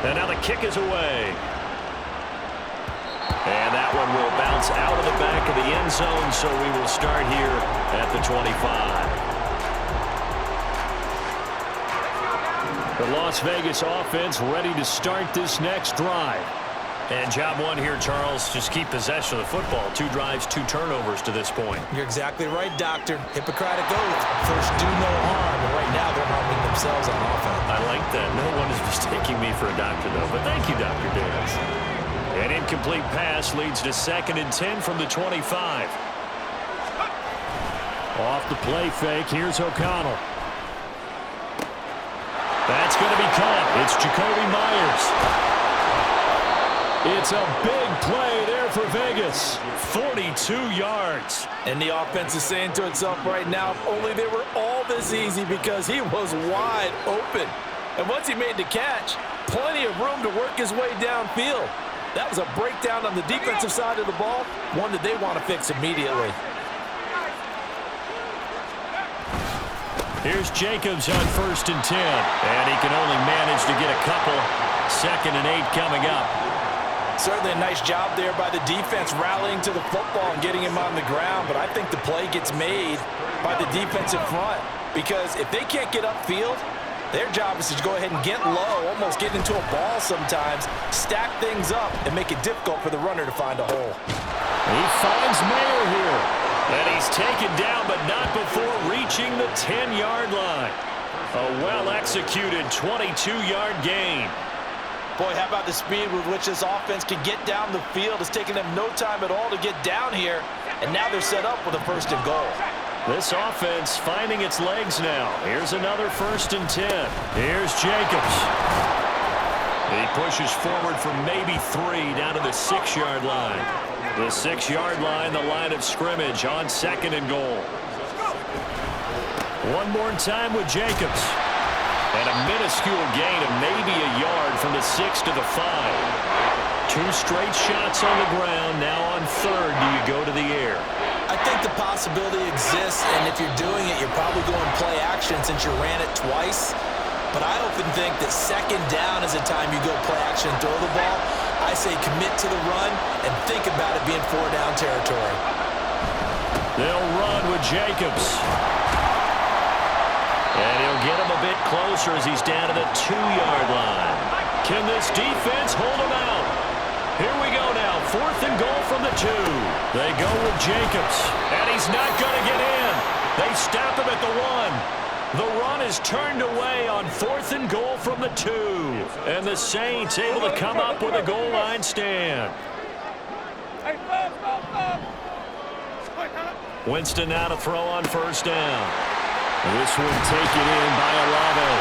And now the kick is away. And that one will bounce out of the back of the end zone, so we will start here at the 25. The Las Vegas offense ready to start this next drive. And job one here, Charles, just keep possession of the football. 2 drives, 2 turnovers to this point. You're exactly right, Doctor. Hippocratic oath. First, do no harm. And right now, they're harming themselves on offense. I like that. No one is mistaking me for a doctor, though. But thank you, Dr. Davis. An incomplete pass leads to 2nd and 10 from the 25. Off the play fake. Here's O'Connell. That's going to be caught. It's Jacoby Myers. It's a big play there for Vegas. 42 yards. And the offense is saying to itself right now, if only they were all this easy, because he was wide open. And once he made the catch, plenty of room to work his way downfield. That was a breakdown on the defensive side of the ball, one that they want to fix immediately. Here's Jacobs on 1st and 10. And he can only manage to get a couple. 2nd and 8 coming up. Certainly a nice job there by the defense rallying to the football and getting him on the ground. But I think the play gets made by the defensive front, because if they can't get upfield, their job is to go ahead and get low, almost get into a ball sometimes, stack things up, and make it difficult for the runner to find a hole. He finds Mayer here. And he's taken down, but not before reaching the 10-yard line. A well-executed 22-yard gain. Boy, how about the speed with which this offense can get down the field? It's taken them no time at all to get down here, and now they're set up with a 1st and goal. This offense finding its legs now. Here's another 1st and 10. Here's Jacobs. He pushes forward for maybe 3 down to the 6-yard line. The 6-yard line, the line of scrimmage on 2nd and goal. One more time with Jacobs. And a minuscule gain of maybe a yard from the 6 to the 5. 2 straight shots on the ground. Now on 3rd, do you go to the air? I think the possibility exists, and if you're doing it, you're probably going play action since you ran it twice. But I often think that 2nd down is the time you go play action and throw the ball. I say commit to the run and think about it being 4-down territory. They'll run with Jacobs. And he'll get him a bit closer as he's down to the 2-yard line. Can this defense hold him out? Here we go now. 4th and goal from the 2. They go with Jacobs. And he's not going to get in. They stop him at the 1. The run is turned away on 4th and goal from the 2. And the Saints able to come up with a goal line stand. Winston now to throw on 1st down. This one taken in by Olave.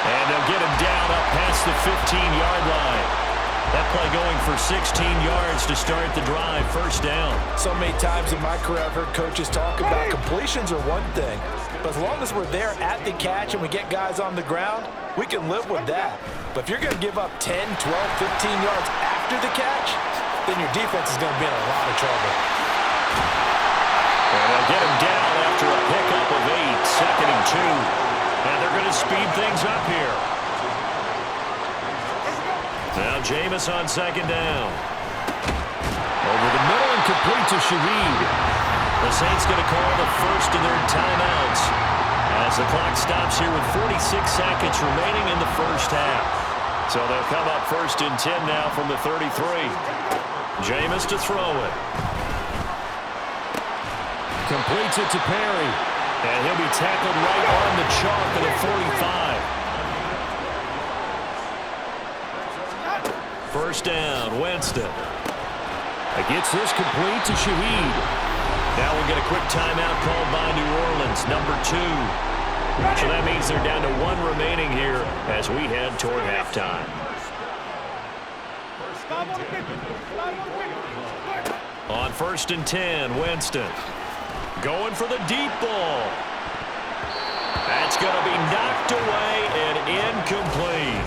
And they'll get him down up past the 15-yard line. That play going for 16 yards to start the drive. 1st down. So many times in my career I've heard coaches talk about completions are one thing, but as long as we're there at the catch and we get guys on the ground, we can live with that. But if you're going to give up 10, 12, 15 yards after the catch, then your defense is going to be in a lot of trouble. And they'll get him down after a pickup of 8. 2nd and 2. And they're going to speed things up here. Now Jameis on 2nd down. Over the middle and complete to Shaheed. The Saints going to call the 1st of their timeouts as the clock stops here with 46 seconds remaining in the 1st half. So they'll come up 1st and 10 now from the 33. Jameis to throw it. Completes it to Perry. And he'll be tackled right on the chalk at the 45. 1st down, Winston. Gets this complete to Shaheed. Now we'll get a quick timeout called by New Orleans, number 2. So that means they're down to 1 remaining here as we head toward halftime. On 1st and 10, Winston. Going for the deep ball. That's going to be knocked away and incomplete.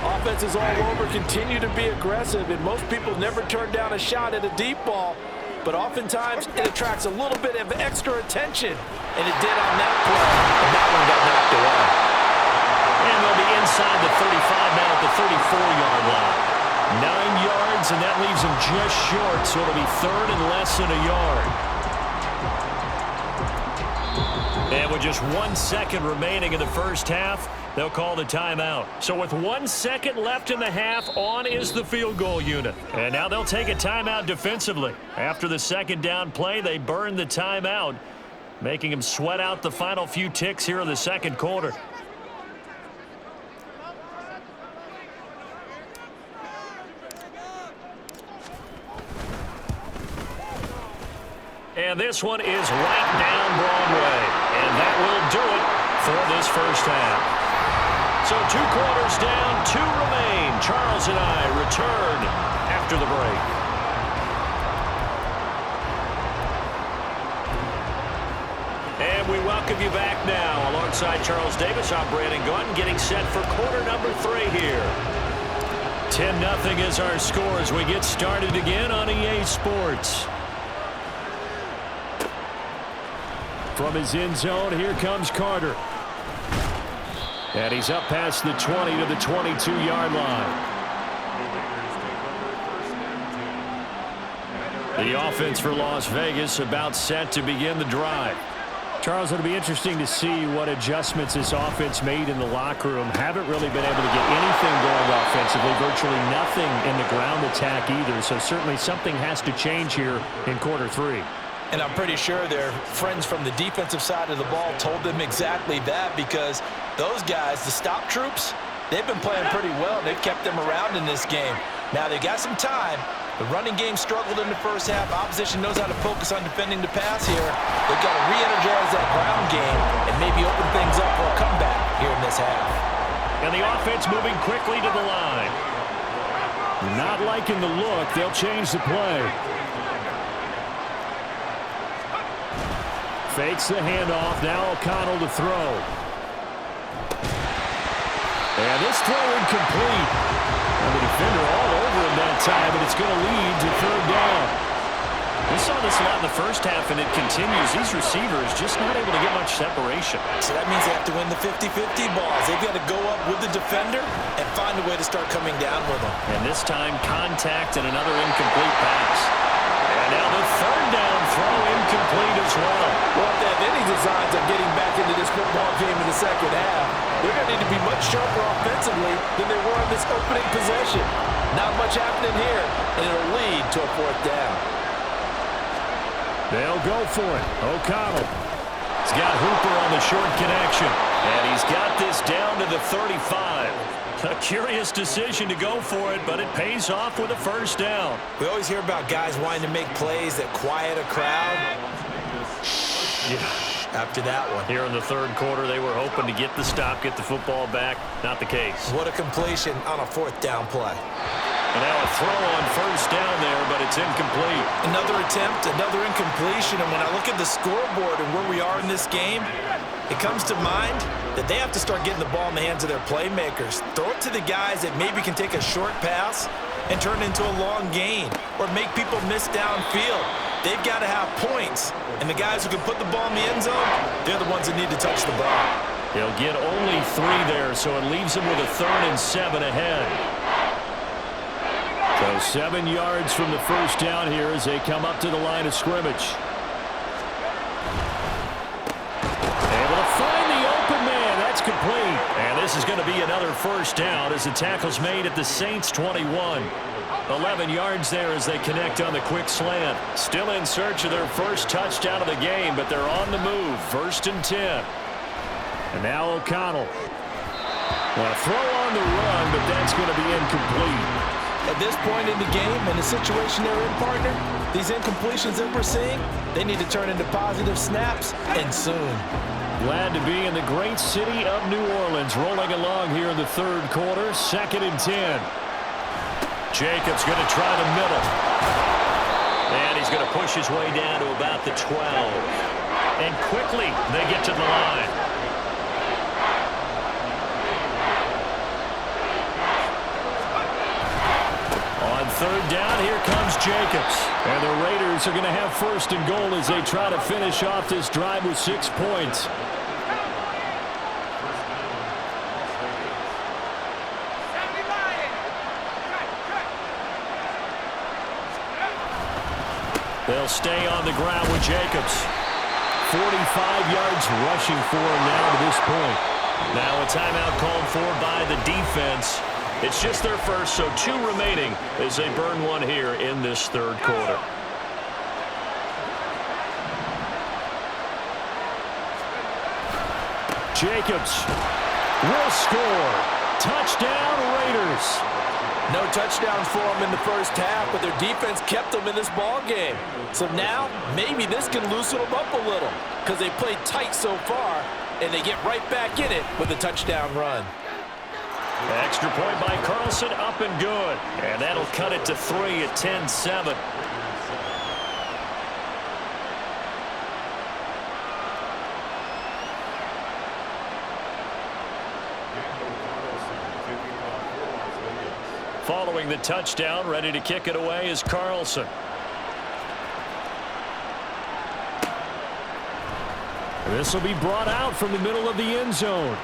Offenses all over continue to be aggressive, and most people never turn down a shot at a deep ball. But oftentimes, it attracts a little bit of extra attention. And it did on that play, and that one got knocked away. And they'll be inside the 35 now at the 34-yard yards, and that leaves him just short, so it'll be third and less than a yard. And with just 1 second remaining in the first half, they'll call the timeout. So with 1 second left in the half, on is the field goal unit. And now they'll take a timeout defensively. After the second down play, they burn the timeout, making him sweat out the final few ticks here in the second quarter. And this one is right down Broadway. And that will do it for this first half. So 2 quarters down, 2 remain. Charles and I return after the break. And we welcome you back now. Alongside Charles Davis, I'm Brandon Gunn, getting set for quarter number 3 here. 10-0 is our score as we get started again on EA Sports. From his end zone, here comes Carter. And he's up past the 20 to the 22-yard line. The offense for Las Vegas about set to begin the drive. Charles, it'll be interesting to see what adjustments this offense made in the locker room. Haven't really been able to get anything going offensively, virtually nothing in the ground attack either. So certainly something has to change here in quarter 3. And I'm pretty sure their friends from the defensive side of the ball told them exactly that, because those guys, the stop troops, they've been playing pretty well. They've kept them around in this game. Now they got some time. The running game struggled in the first half. Opposition knows how to focus on defending the pass here. They've got to re-energize that ground game and maybe open things up for a comeback here in this half. And the offense moving quickly to the line. Not liking the look. They'll change the play. Fakes the handoff. Now O'Connell to throw. And this throw incomplete. And the defender all over him that time, but it's going to lead to third down. We saw this a lot in the first half, and it continues. These receivers just not able to get much separation. So that means they have to win the 50-50 balls. They've got to go up with the defender and find a way to start coming down with them. And this time, contact and another incomplete pass. And now the third down throw incomplete as well. Well, if they have any designs of getting back into this football game in the second half, they're going to need to be much sharper offensively than they were in this opening possession. Not much happening here, and it'll lead to a fourth down. They'll go for it. O'Connell. He's got Hooper on the short connection. And he's got this down to the 35. A curious decision to go for it, but it pays off with a first down. We always hear about guys wanting to make plays that quiet a crowd. After that one. Here in the third quarter, they were hoping to get the stop, get the football back. Not the case. What a completion on a fourth down play. And now a throw on first down there, but it's incomplete. Another attempt, another incompletion. And when I look at the scoreboard and where we are in this game, it comes to mind that they have to start getting the ball in the hands of their playmakers. Throw it to the guys that maybe can take a short pass and turn it into a long gain or make people miss downfield. They've got to have points. And the guys who can put the ball in the end zone, they're the ones that need to touch the ball. They'll get only 3 there, so it leaves them with a 3rd and 7 ahead. So 7 yards from the first down here as they come up to the line of scrimmage. Able to find the open man. That's complete. And this is going to be another first down as the tackle's made at the Saints' 21. 11 yards there as they connect on the quick slant. Still in search of their first touchdown of the game, but they're on the move. 1st and 10. And now O'Connell. Well, a throw on the run, but that's going to be incomplete. At this point in the game, in the situation they're in, partner, these incompletions that we're seeing, they need to turn into positive snaps, and soon. Glad to be in the great city of New Orleans, rolling along here in the third quarter. 2nd and 10. Jacobs going to try the middle. And he's going to push his way down to about the 12. And quickly, they get to the line. On 3rd down, here comes Jacobs. And the Raiders are going to have 1st and goal as they try to finish off this drive with 6 points. They'll stay on the ground with Jacobs. 45 yards rushing for him now to this point. Now a timeout called for by the defense. It's just their first, so 2 remaining as they burn one here in this third quarter. Jacobs will score. Touchdown, Raiders. No touchdowns for them in the first half, but their defense kept them in this ball game. So now, maybe this can loosen them up a little because they played tight so far, and they get right back in it with a touchdown run. Extra point by Carlson, up and good. And that'll cut it to 3 at 10-7. Following the touchdown, ready to kick it away is Carlson. This will be brought out from the middle of the end zone.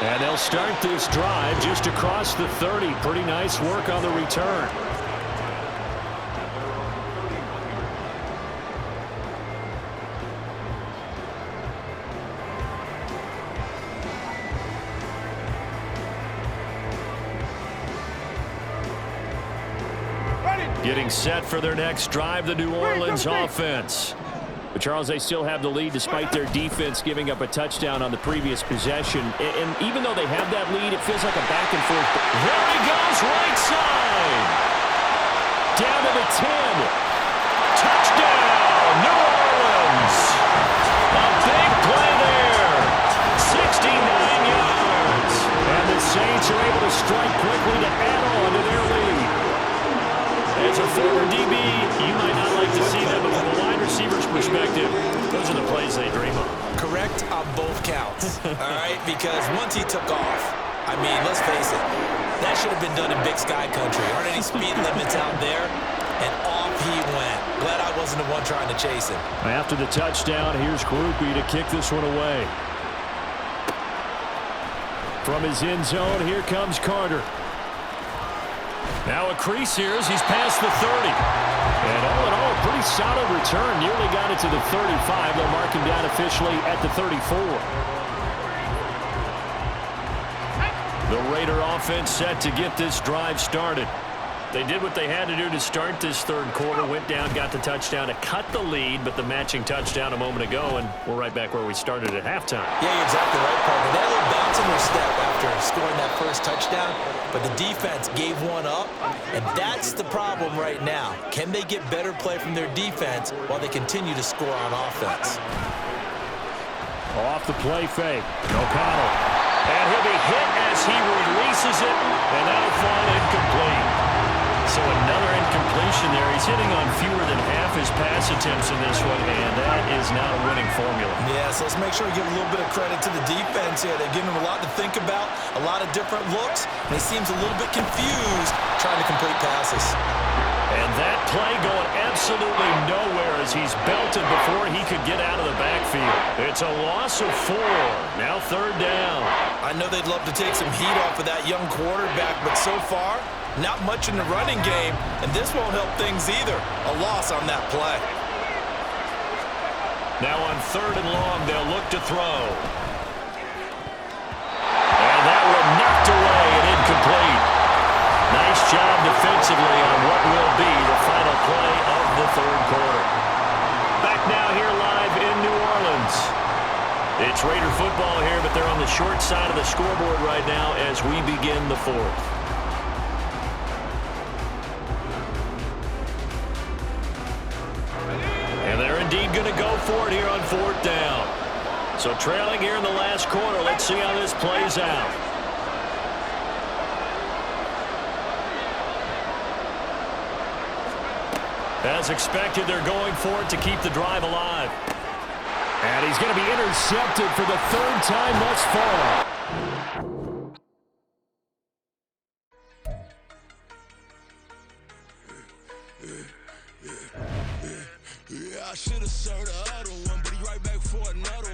And they'll start this drive just across the 30. Pretty nice work on the return. Getting set for their next drive, the New Orleans offense. But Charles, they still have the lead despite their defense giving up a touchdown on the previous possession. And even though they have that lead, it feels like a back and forth. There he goes, right side. Down to the 10. Touchdown, New Orleans. A big play there. 69 yards. And the Saints are able to strike quickly to add on to their lead. As a former DB, you might not like to see them, but from a wide receiver's perspective, those are the plays they dream of. Correct on both counts, all right? Because once he took off, I mean, let's face it, that should have been done in Big Sky Country. Aren't any speed limits out there? And off he went. Glad I wasn't the one trying to chase him. After the touchdown, here's Groupie to kick this one away. From his end zone, here comes Carter. Now a crease here as he's past the 30. And all in all, a pretty solid return. Nearly got it to the 35. They'll mark him down officially at the 34. The Raider offense set to get this drive started. They did what they had to do to start this third quarter. Went down, got the touchdown to cut the lead, but the matching touchdown a moment ago, and we're right back where we started at halftime. Yeah, you're exactly right, partner. They had a little bounce in their step after scoring that first touchdown, but the defense gave one up, and that's the problem right now. Can they get better play from their defense while they continue to score on offense? Off the play fake, O'Connell. And he'll be hit as he releases it, and that'll fall incomplete. So another incompletion there. He's hitting on fewer than half his pass attempts in this one, and that is not a winning formula. Yeah, so let's make sure we give a little bit of credit to the defense here. They're giving him a lot to think about, a lot of different looks, and he seems a little bit confused trying to complete passes. And that play going absolutely nowhere as he's belted before he could get out of the backfield. It's a loss of 4. Now third down. I know they'd love to take some heat off of that young quarterback, but so far, not much in the running game, and this won't help things either. A loss on that play. Now on third and long, they'll look to throw. And that one knocked away and incomplete. Nice job defensively on what will be the final play of the third quarter. Back now here live in New Orleans. It's Raider football here, but they're on the short side of the scoreboard right now as we begin the fourth. And they're indeed going to go for it here on fourth down. So trailing here in the last quarter. Let's see how this plays out. As expected, they're going for it to keep the drive alive. And he's going to be intercepted for the third time thus far. Yeah, I should have served the other one, but he right back for another